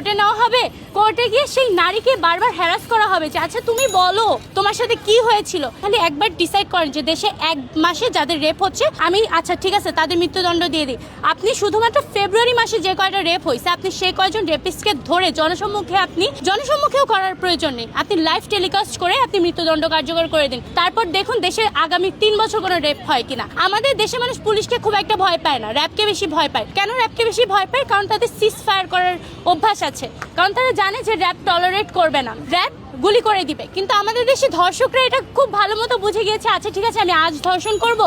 কোর্টে নেওয়া হবে, কোর্টে গিয়ে সেই নারীকে বারবার হ্যারাস করা হবে যে আচ্ছা তুমি বলো তোমার সাথে কি হয়েছিল। খালি একবার ডিসাইড করেন যে দেশে 1 মাসে যাদের রেপ হচ্ছে আমি আচ্ছা ঠিক আছে তাদের মৃত্যুদণ্ড দিয়ে দিই। আপনি শুধুমাত্র ফেব্রুয়ারি মাসে যে কয়টা রেপ হয়েছে আপনি সেই কয়জন রেপিস্টকে ধরে জনসম্মুখেও করার প্রয়োজন নেই, আপনি লাইভ টেলিকাস্ট করে আপনি মৃত্যুদণ্ড কার্যকর করে দিন। তারপর দেখুন দেশে আগামী 3 বছর কোনো রেপ হয় কিনা। আমাদের দেশে মানুষ পুলিশকে খুব একটা ভয় পায় না, র্যাবকে বেশি ভয় পায়। কেন র্যাবকে বেশি ভয় পায়? কারণ তাদের সিজ ফায়ার করার অভ্যাস আছে, কারণ তারা জানে যে র্যাব টলারেট করবে না, র্যাব গুলি করে দিবে। কিন্তু আমাদের দেশে ধর্ষকরা এটা খুব ভালো মতো বুঝে গিয়েছে, আচ্ছা ঠিক আছে আমি আজ ধর্ষণ করব,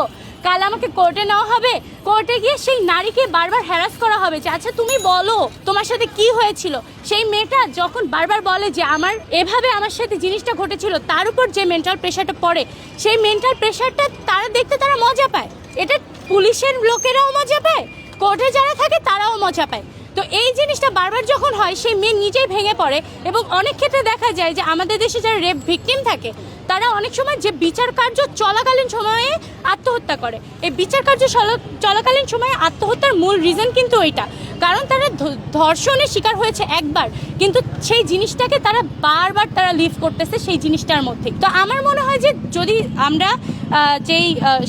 কাল আমাকে কোর্টে নেওয়া হবে, কোর্টে গিয়ে সেই নারীকে বারবার হ্যারাস করা হবে যে আচ্ছা তুমি বলো তোমার সাথে কি হয়েছিল। সেই মেয়েটা যখন বারবার বলে যে আমার সাথে জিনিসটা ঘটেছিল, তার উপর যে মেন্টাল প্রেশারটা পড়ে, সেই মেন্টাল প্রেশারটা তারা মজা পায়। এটা পুলিশের লোকেরাও মজা পায়, কোর্টে যারা থাকে তারাও মজা পায়। তো এই জিনিসটা বারবার যখন হয় সেই মেয়ে নিজেই ভেঙে পড়ে। এবং অনেক ক্ষেত্রে দেখা যায় যে আমাদের দেশে যারা রেপ ভিকটিম থাকে তারা অনেক সময় যে বিচার কার্য চলাকালীন সময়ে আত্মহত্যা করে। এই বিচার কার্য চলাকালীন সময়ে আত্মহত্যার মূল রিজন কিন্তু ওইটা, কারণ তারা ধর্ষণের শিকার হয়েছে একবার, কিন্তু সেই জিনিসটাকে তারা বারবার লিভ করতেছে সেই জিনিসটার মধ্যে। তো আমার মনে হয় যে যদি আমরা যেই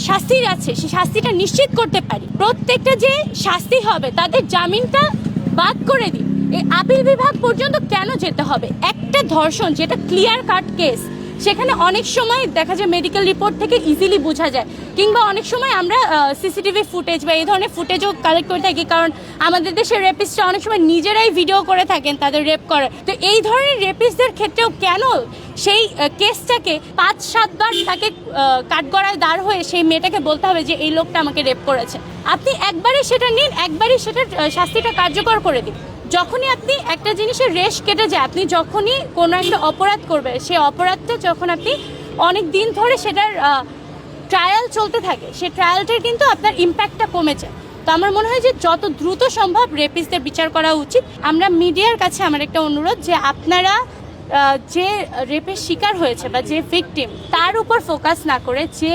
শাস্তি আছে সেই শাস্তিটা নিশ্চিত করতে পারি, প্রত্যেকটা যে শাস্তি হবে তাদের জামিনটা বাদ করে দিই। এই আপিল বিভাগ পর্যন্ত কেন যেতে হবে? একটা ধর্ষণ যেটা ক্লিয়ার কাট কেস, সেখানে অনেক সময় দেখা যায় মেডিকেল রিপোর্ট থেকে ইজিলি বোঝা যায়, কিংবা অনেক সময় আমরা সিসিটিভি ফুটেজ বা এই ধরনের ফুটেজও কালেক্ট করে থাকি, কারণ আমাদের দেশের রেপিস্টরা অনেক সময় নিজেরাই ভিডিও করে থাকেন তাদের রেপ করে। তো এই ধরনের রেপিস্টদের ক্ষেত্রেও কেন সেই কেসটাকে 5-7 বার তাকে কাঠগড়ায় দাঁড় হয়ে সেই মেয়েটাকে বলতে হবে যে এই লোকটা আমাকে রেপ করেছে? আপনি একবারই সেটা নিন, একবারই সেটার শাস্তিটা কার্যকর করে দিন। যখনই আপনি একটা জিনিসের রেশ কেটে যায়, আপনি যখনই কোনো একটা অপরাধ করবে, সেই অপরাধটা যখন আপনি অনেক দিন ধরে সেটার ট্রায়াল চলতে থাকে, সেই ট্রায়ালটার কিন্তু আপনার ইম্প্যাক্টটা কমে যায়। তো আমার মনে হয় যে যত দ্রুত সম্ভব রেপিস্টদের বিচার করা উচিত। আমরা মিডিয়ার কাছে আমার একটা অনুরোধ যে আপনারা যে রেপের শিকার হয়েছে বা যে ভিকটিম তার উপর ফোকাস না করে যে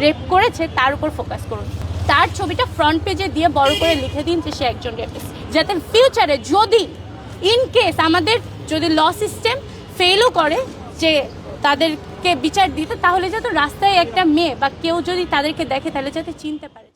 রেপ করেছে তার উপর ফোকাস করুন। তার ছবিটা ফ্রন্ট পেজে দিয়ে বড় করে লিখে দিন যে সে একজন রেপিস্ট, যাতে ফিউচারে যদি ইন কেস আমাদের যদি ল সিস্টেম ফেলও করে যে তাদেরকে বিচার দিতে, তাহলে যাতে রাস্তায় একটা মেয়ে বা কেউ যদি তাদেরকে দেখে তাহলে যাতে চিনতে পারে।